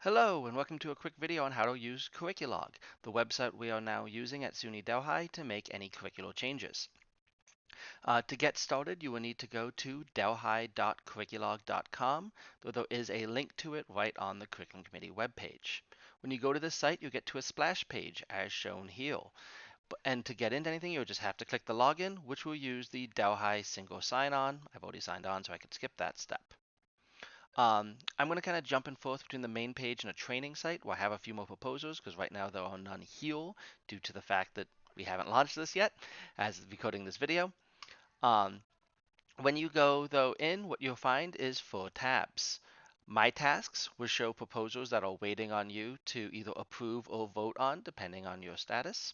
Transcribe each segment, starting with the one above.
Hello, and welcome to a quick video on how to use Curriculog, the website we are now using at SUNY Delhi to make any curricular changes. To get started, you will need to go to delhi.curriculog.com, though there is a link to it right on the Curriculum Committee webpage. When you go to this site, you get to a splash page as shown here. And to get into anything, you'll just have to click the login, which will use the Delhi single sign-on. I've already signed on, so I can skip that step. I'm going to kind of jump and forth between the main page and a training site where I have a few more proposals because right now there are none here due to the fact that we haven't launched this yet as recording this video. Um, when you go though in, what you'll find is 4 tabs. My tasks will show proposals that are waiting on you to either approve or vote on depending on your status.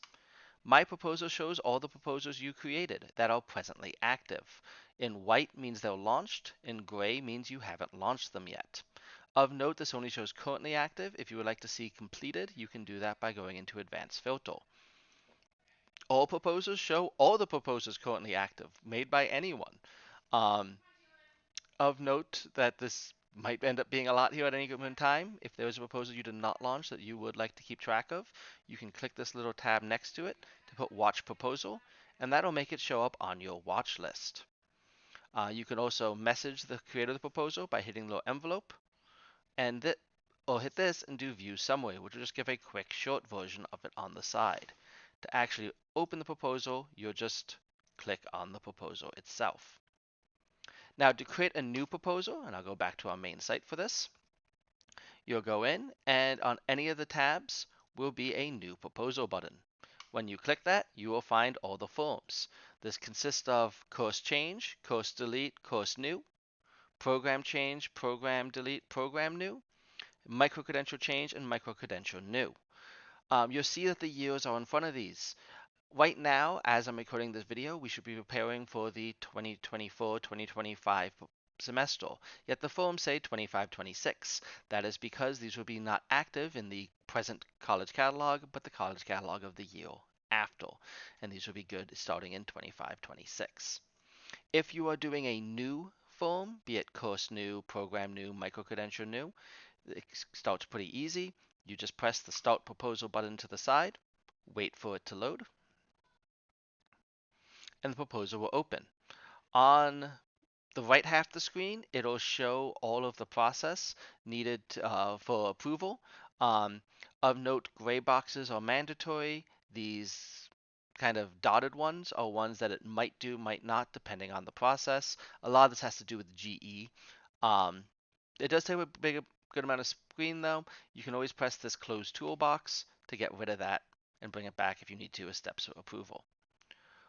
My proposal shows all the proposals you created that are presently active. In white means they're launched, in gray means you haven't launched them yet. Of note, this only shows currently active. If you would like to see completed, you can do that by going into Advanced Filter. All proposals show all the proposals currently active, made by anyone. Um, of note that this might end up being a lot here at any given time. If there is a proposal you did not launch that you would like to keep track of, you can click this little tab next to it to put Watch Proposal, and that'll make it show up on your watch list. You can also message the creator of the proposal by hitting the little envelope, or hit this and do View Summary, which will just give a quick short version of it on the side. To actually open the proposal, you'll just click on the proposal itself. Now to create a new proposal, and I'll go back to our main site for this, you'll go in and on any of the tabs will be a new proposal button. When you click that, you will find all the forms. This consists of course change, course delete, course new, program change, program delete, program new, micro-credential change, and micro-credential new. You'll see that the years are in front of these. Right now, as I'm recording this video, we should be preparing for the 2024-2025 semester, yet the forms say 25-26. That is because these will be not active in the present college catalog, but the college catalog of the year after, and these will be good starting in 25-26. If you are doing a new form, be it course new, program new, micro-credential new, it starts pretty easy. You just press the Start Proposal button to the side, wait for it to load, and the proposal will open. On the right half of the screen, it'll show all of the process needed for approval. Um, of note, gray boxes are mandatory. These kind of dotted ones are ones that it might do, might not, depending on the process. A lot of this has to do with GE. Um, it does take a good amount of screen though. You can always press this close toolbox to get rid of that and bring it back if you need to as steps of approval.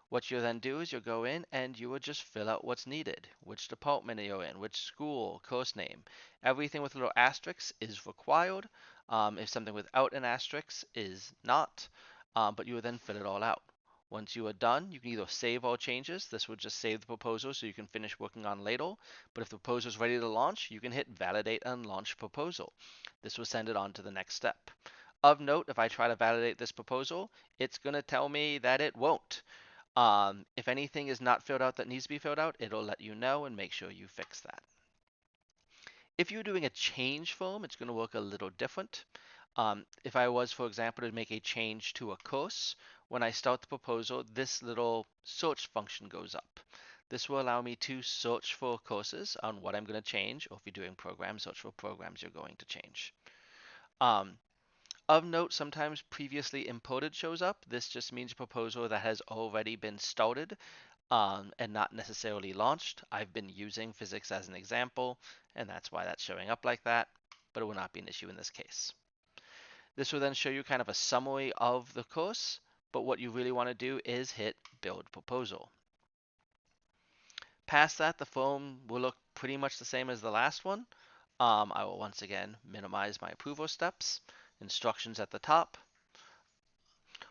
What you'll then do is you'll go in and you will just fill out what's needed, which department you're in, which school, course name. Everything with little asterisks is required. If something without an asterisk is not, but you will then fill it all out. Once you are done, you can either save all changes. This will just save the proposal so you can finish working on later. But if the proposal is ready to launch, you can hit Validate and Launch Proposal. This will send it on to the next step. Of note, if I try to validate this proposal, it's going to tell me that it won't. If anything is not filled out that needs to be filled out, it'll let you know and make sure you fix that. If you're doing a change form, it's going to work a little different. If I was, for example, to make a change to a course, when I start the proposal, this little search function goes up. This will allow me to search for courses on what I'm going to change, or if you're doing programs, search for programs you're going to change. Of note, sometimes previously imported shows up. This just means a proposal that has already been started and not necessarily launched. I've been using physics as an example, and that's why that's showing up like that, but it will not be an issue in this case. This will then show you kind of a summary of the course, but what you really want to do is hit Build Proposal. Past that, the form will look pretty much the same as the last one. I will once again minimize my approval steps, instructions at the top.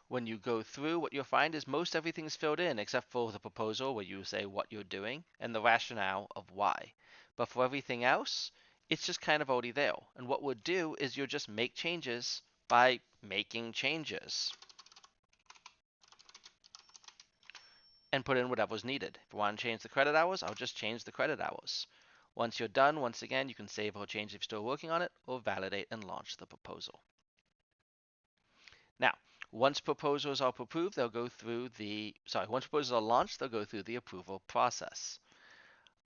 When you go through, what you'll find is most everything's filled in except for the proposal where you say what you're doing and the rationale of why. But for everything else, it's just kind of already there. And what we'll do is you'll just make changes by making changes and put in whatever's needed. If I want to change the credit hours, I'll just change the credit hours. Once you're done, once again, you can save or change if you're still working on it, or validate and launch the proposal. Now, once proposals are approved, they'll go through once proposals are launched, they'll go through the approval process.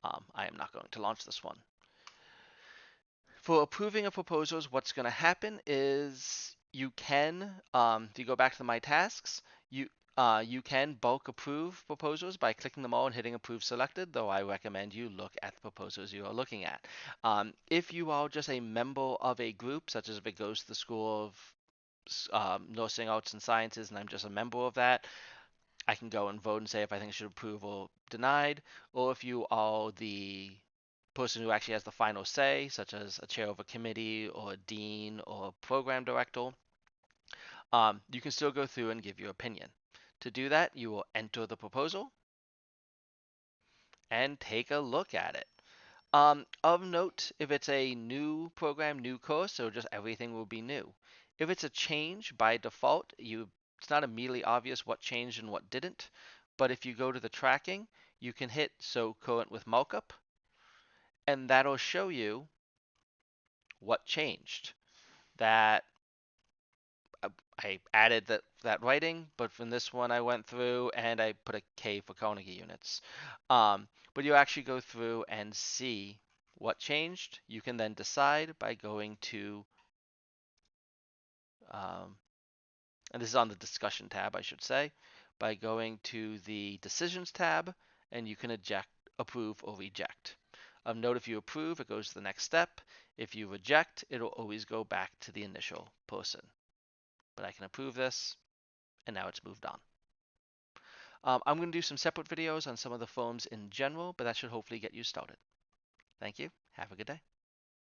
I am not going to launch this one. For approving of proposals, what's going to happen is you can, if you go back to my tasks, you can bulk approve proposals by clicking them all and hitting approve selected, though I recommend you look at the proposals you are looking at. If you are just a member of a group, such as if it goes to the School of Nursing, Arts, and Sciences, and I'm just a member of that, I can go and vote and say if I think it should approve or denied, or if you are the person who actually has the final say, such as a chair of a committee or a dean or a program director, you can still go through and give your opinion. To do that, you will enter the proposal and take a look at it. Of note, if it's a new program, new course, so just everything will be new. If it's a change, by default, it's not immediately obvious what changed and what didn't. But if you go to the tracking, you can hit show current with markup, and that'll show you what changed. That I added that writing, but from this one I went through and I put a K for Carnegie units. But you actually go through and see what changed. You can then decide by going to, and this is on the discussion tab, I should say, by going to the decisions tab, and you can approve or reject. Of note, if you approve, it goes to the next step. If you reject, it'll always go back to the initial person. But I can approve this, and now it's moved on. I'm going to do some separate videos on some of the forms in general, but that should hopefully get you started. Thank you. Have a good day.